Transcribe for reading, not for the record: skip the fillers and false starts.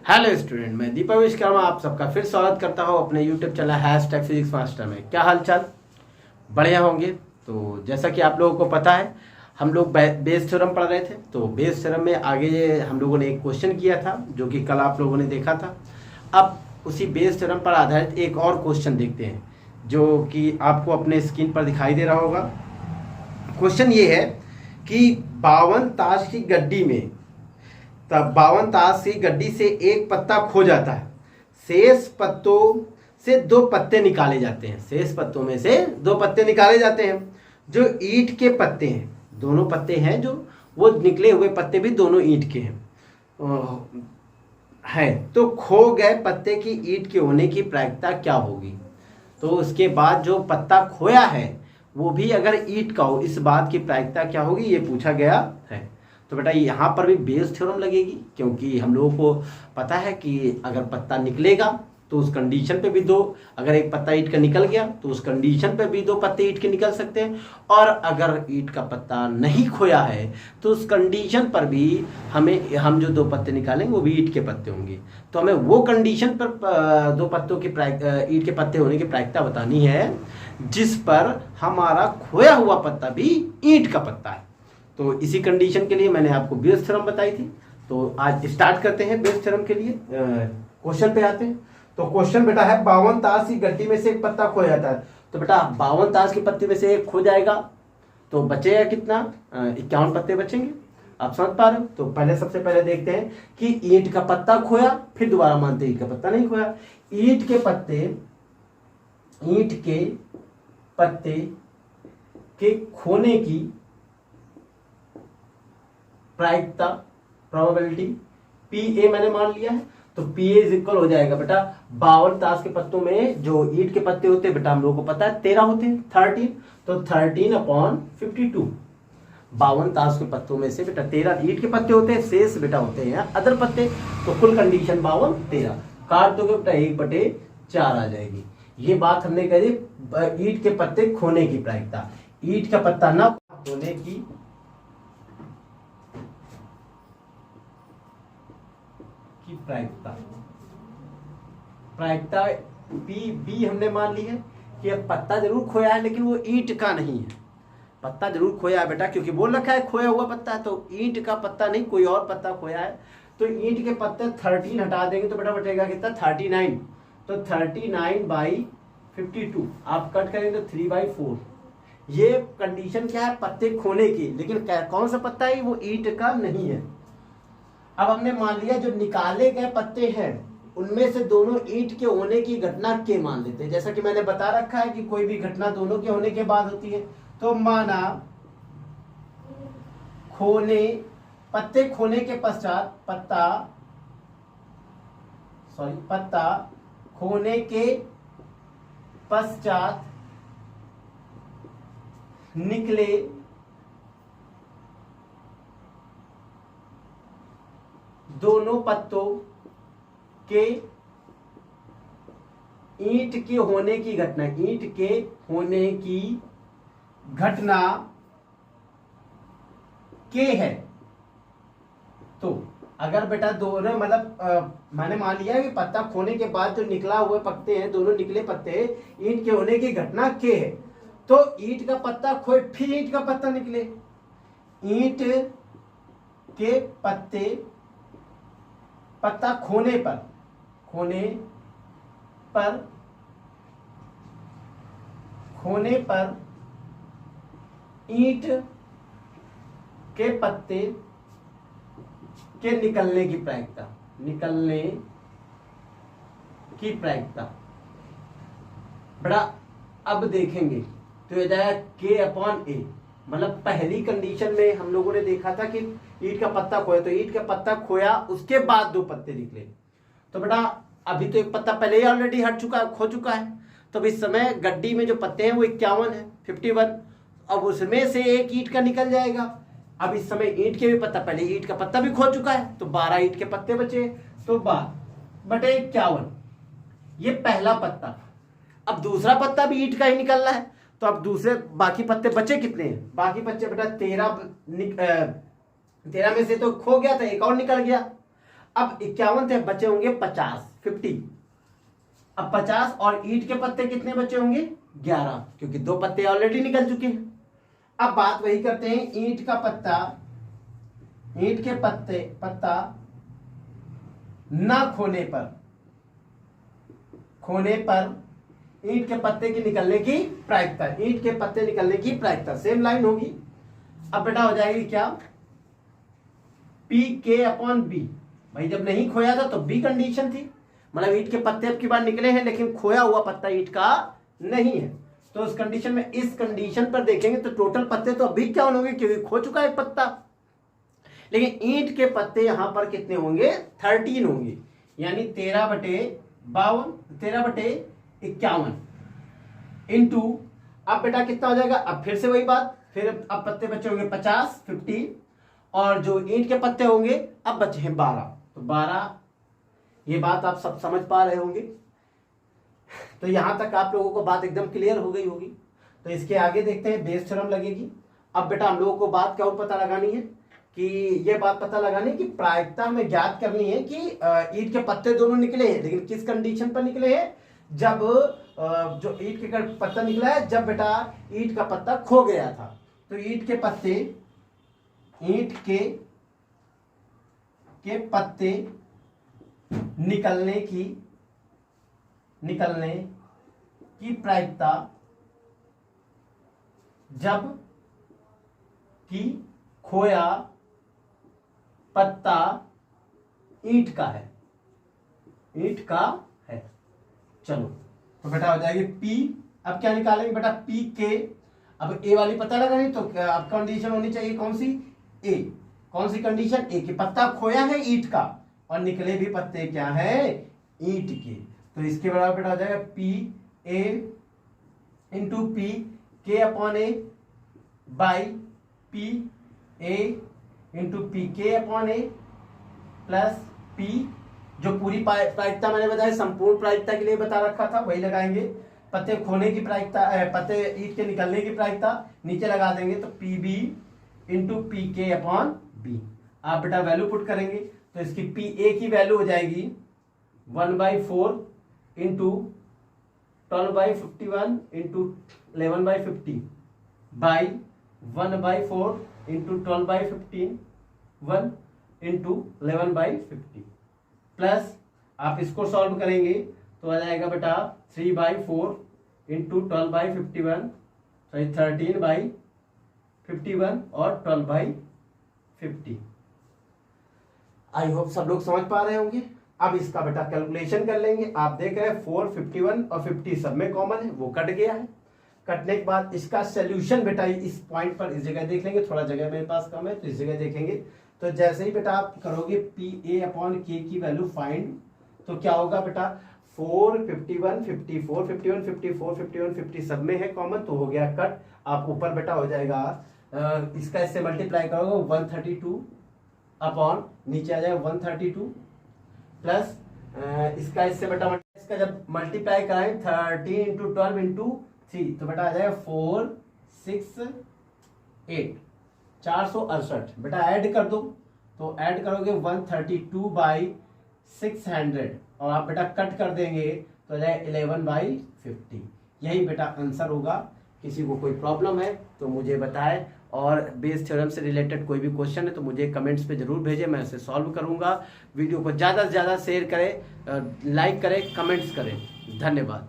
Hello student, मैं दीपक विश्वकर्मा आप सबका फिर स्वागत करता हूँ अपने YouTube channel hashtag physics master में। क्या हाल चाल, बढ़िया होंगे। तो जैसा कि आप लोगों को पता है, हम लोग बेस थ्योरम पढ़ रहे थे। तो बेस थ्योरम में आगे हम लोगों ने एक क्वेश्चन किया था जो कि कल आप लोगों ने देखा था। अब उसी बेस थ्योरम पर आधारित एक और क्वेश्चन देखते हैं जो कि आपको अपने स्क्रीन पर दिखाई दे रहा होगा। क्वेश्चन ये है कि 52 ताश की गड्डी में, तब 52 ताश की गड्डी से एक पत्ता खो जाता है। शेष पत्तों से दो पत्ते निकाले जाते हैं। शेष पत्तों में से दो पत्ते निकाले जाते हैं जो ईंट के पत्ते हैं। दोनों पत्ते हैं जो वो निकले हुए पत्ते भी दोनों ईंट के हैं। तो खो गए पत्ते की ईंट के होने की प्रायिकता क्या होगी। तो उसके बाद जो पत्ता खोया है वो भी अगर ईंट का हो, इस बात की प्रायिकता क्या होगी, ये पूछा गया है। तो बेटा यहाँ पर भी बेस थ्योरम लगेगी, क्योंकि हम लोगों को पता है कि अगर पत्ता निकलेगा तो उस कंडीशन पे भी दो, अगर एक पत्ता ईंट का निकल गया तो उस कंडीशन पे भी दो पत्ते ईंट के निकल सकते हैं। और अगर ईंट का पत्ता नहीं खोया है तो उस कंडीशन पर भी हम जो दो पत्ते निकालेंगे वो भी ईंट के पत्ते होंगे। तो हमें वो कंडीशन पर दो पत्तों की ईंट के पत्ते होने की प्रायिकता बतानी है जिस पर हमारा खोया हुआ पत्ता भी ईंट का पत्ता है। तो इसी कंडीशन के लिए मैंने आपको बेस थ्योरम बताई थी। तो आज स्टार्ट करते हैं बेस थ्योरम के लिए। क्वेश्चन पे आते हैं। तो क्वेश्चन बेटा है 52 ताश की गड्डी में से एक पत्ता खो जाता है। तो बेटा 52 ताश की पत्ती में से एक खो जाएगा तो बचेगा कितना, 51 पत्ते बचेंगे। आप समझ पा रहे हो। तो पहले सबसे पहले देखते हैं कि ईंट का पत्ता खोया, फिर दोबारा मानते ईंट का पत्ता नहीं खोया। ईंट के पत्ते के खोने की प्रायिकता, प्रोबेबिलिटी पी मैंने मान लिया है। तो पी इज इक्वल हो जाएगा बेटा 52 ताश के पत्तों में जो ईंट के पत्ते होते हैं बेटा हम लोगों को पता है 13 होते हैं, 13। तो 13/52। 52 ताश के पत्तों में से बेटा 13 ईंट के पत्ते होते हैं, शेष बेटा होते हैं अदर पत्ते। तो कुल कंडीशन 52 13 काट दोगे बेटा 1/4 आ जाएगी। ये बात हमने कही ईंट के पत्ते खोने की प्रायिकता। ईंट का पत्ता न खोने की प्रायिकता बी हमने मान ली है कि अब पत्ता जरूर खोया है लेकिन वो ईंट का नहीं है। पत्ता जरूर खोया है बेटा, क्योंकि बोल रखा है खोया हुआ पत्ता है, तो ईंट का पत्ता नहीं कोई और पत्ता खोया है। तो ईंट के पत्ते 13 हटा देंगे तो बेटा बचेगा कितना, 39। तो 39/52 आप कट करेंगे तो 3/4। ये कंडीशन क्या है, पत्ते खोने की, लेकिन कौन सा पत्ता है, वो ईंट का नहीं है। अब हमने मान लिया जो निकाले गए पत्ते हैं उनमें से दोनों ईंट के होने की घटना के मान लेते हैं। जैसा कि मैंने बता रखा है कि कोई भी घटना दोनों के होने के बाद होती है। तो माना पत्ते खोने के पश्चात पत्ता खोने के पश्चात निकले दोनों पत्तों के ईंट के होने की घटना, ईंट के होने की घटना के है। तो अगर बेटा दोनों मैंने मान लिया कि पत्ता खोने के बाद जो निकला हुए पत्ते हैं, दोनों निकले पत्ते ईंट के होने की घटना के है। तो ईंट का पत्ता खोए फिर ईंट का पत्ता निकले, ईंट के पत्ता खोने पर ईंट के पत्ते के निकलने की प्रायिकता बड़ा। अब देखेंगे तो ये जाएगा K/A। मतलब पहली कंडीशन में हम लोगों ने देखा था कि ईंट का पत्ता खोया, तो ईंट का पत्ता खोया उसके बाद दो पत्ते निकले। तो बेटा अभी तो एक पत्ता पहले ही ऑलरेडी खो चुका है। तो इस समय गड्डी में जो पत्ते हैं वो 51 है, 51। अब उसमें से एक ईंट का निकल जाएगा। अब इस समय ईंट के भी पत्ता, पहले ईंट का पत्ता भी खो चुका है तो 12 ईंट के पत्ते बचे। तो 12/51 ये पहला पत्ता। अब दूसरा पत्ता भी ईंट का ही निकल रहा है तो अब दूसरे बाकी पत्ते बचे कितने हैं, बाकी बच्चे बेटा 13 में से तो खो गया था, एक और निकल गया। अब 51 थे, बचे होंगे 50। अब 50 और ईंट के पत्ते कितने बचे होंगे? 11, क्योंकि 2 पत्ते ऑलरेडी निकल चुके हैं। अब बात वही करते हैं, ईंट का पत्ता, ईंट के पत्ता ना खोने पर ईंट के पत्ते की निकलने की प्रायिकता, ईंट के पत्ते निकलने की प्रायिकता सेम लाइन होगी। अब बेटा हो जाएगी क्या? पी के अपॉन बी। भाई जब नहीं खोया था तो बी कंडीशन थी, मतलब ईंट के पत्ते अब की बार निकले हैं लेकिन खोया हुआ पत्ता ईंट का नहीं है, तो इस कंडीशन में, इस कंडीशन पर देखेंगे तो टोटल पत्ते तो अभी क्या होंगे, क्योंकि खो चुका है पत्ता। लेकिन ईंट के पत्ते यहां पर कितने होंगे? 13 होंगे, यानी 13/51 इंटू, अब बेटा कितना हो जाएगा? अब फिर से वही बात, फिर अब पत्ते बचे होंगे 50 और जो ईंट के पत्ते होंगे अब बचे हैं 12, तो 12। ये बात आप सब समझ पा रहे होंगे, तो यहां तक आप लोगों को बात एकदम क्लियर हो गई होगी। तो इसके आगे देखते हैं, बेस थ्योरम लगेगी। अब बेटा हम लोगों को बात क्या और पता लगानी है कि ये बात पता लगानी है कि प्रायिकता में ज्ञात करनी है कि ईंट के पत्ते दोनों निकले हैं, लेकिन किस कंडीशन पर निकले हैं? जब जो ईंट के पत्ता निकला है, जब बेटा ईंट का पत्ता खो गया था। तो ईंट के पत्ते निकलने की प्रायिकता जब कि खोया पत्ता ईंट का है, चलो तो बेटा हो जाएगी पी। अब क्या निकालेंगे बेटा? पी के, अब ए वाली पता लगानी, तो अब कंडीशन होनी चाहिए कौन सी? ए। कौन सी कंडीशन? ए की पत्ता खोया है ईंट का और निकले भी पत्ते क्या है? ईंट के। तो इसके बराबर बेटा हो जाएगा पी ए इंटू पी के upon A by P A into P के अपॉन ए प्लस पी, जो पूरी प्रायिकता मैंने बताया संपूर्ण प्रायिकता के लिए बता रखा था वही लगाएंगे। पत्ते खोने की प्रायिकता, पत्ते ईंट के निकलने की प्रायिकता नीचे लगा देंगे, तो पी बी इंटू पी के अपॉन बी। आप बेटा वैल्यू पुट करेंगे तो इसकी पी ए की वैल्यू हो जाएगी 1/4 into 12/51 into 11/50 by 1/4 into 12/51 into 11/50 plus आप इसको सॉल्व करेंगे तो आ जाएगा बेटा 3/4 इंटू 12/51, सॉरी 13/51 और 12/50। आई होप सब लोग समझ पा रहे होंगे। अब इसका बेटा कैलकुलेशन कर लेंगे। आप देख रहे हैं 4, 51 और 50 सब में कॉमन है, वो कट गया है। कटने के बाद इसका सोल्यूशन बेटा इस पॉइंट पर इस जगह देख लेंगे, थोड़ा जगह मेरे पास कम है तो इस जगह देखेंगे। तो जैसे ही बेटा आप करोगे पी ए अपॉन के की वैल्यू फाइंड, तो क्या होगा बेटा 4, 51, 54, 51, 54, 51, 50 सब में है कॉमन, तो हो गया कट। आप ऊपर बेटा हो जाएगा इसका इससे मल्टीप्लाई करोगे 132 अपॉन नीचे आ जाएगा 132 प्लस इसका इससे बेटा इसका जब मल्टीप्लाई कराएं 13 इंटू 12 इंटू 3 तो बेटा आ जाएगा 4, 6, 8, 468। बेटा ऐड कर दो, तो ऐड करोगे 132/600 और आप बेटा कट कर देंगे तो आ जाएगा 11/50। यही बेटा आंसर होगा। किसी को कोई प्रॉब्लम है तो मुझे बताएं, और बेस थ्योरम से रिलेटेड कोई भी क्वेश्चन है तो मुझे कमेंट्स पे जरूर भेजें, मैं उसे सॉल्व करूंगा। वीडियो को ज़्यादा से ज़्यादा शेयर करें, लाइक करें, कमेंट्स करें। धन्यवाद।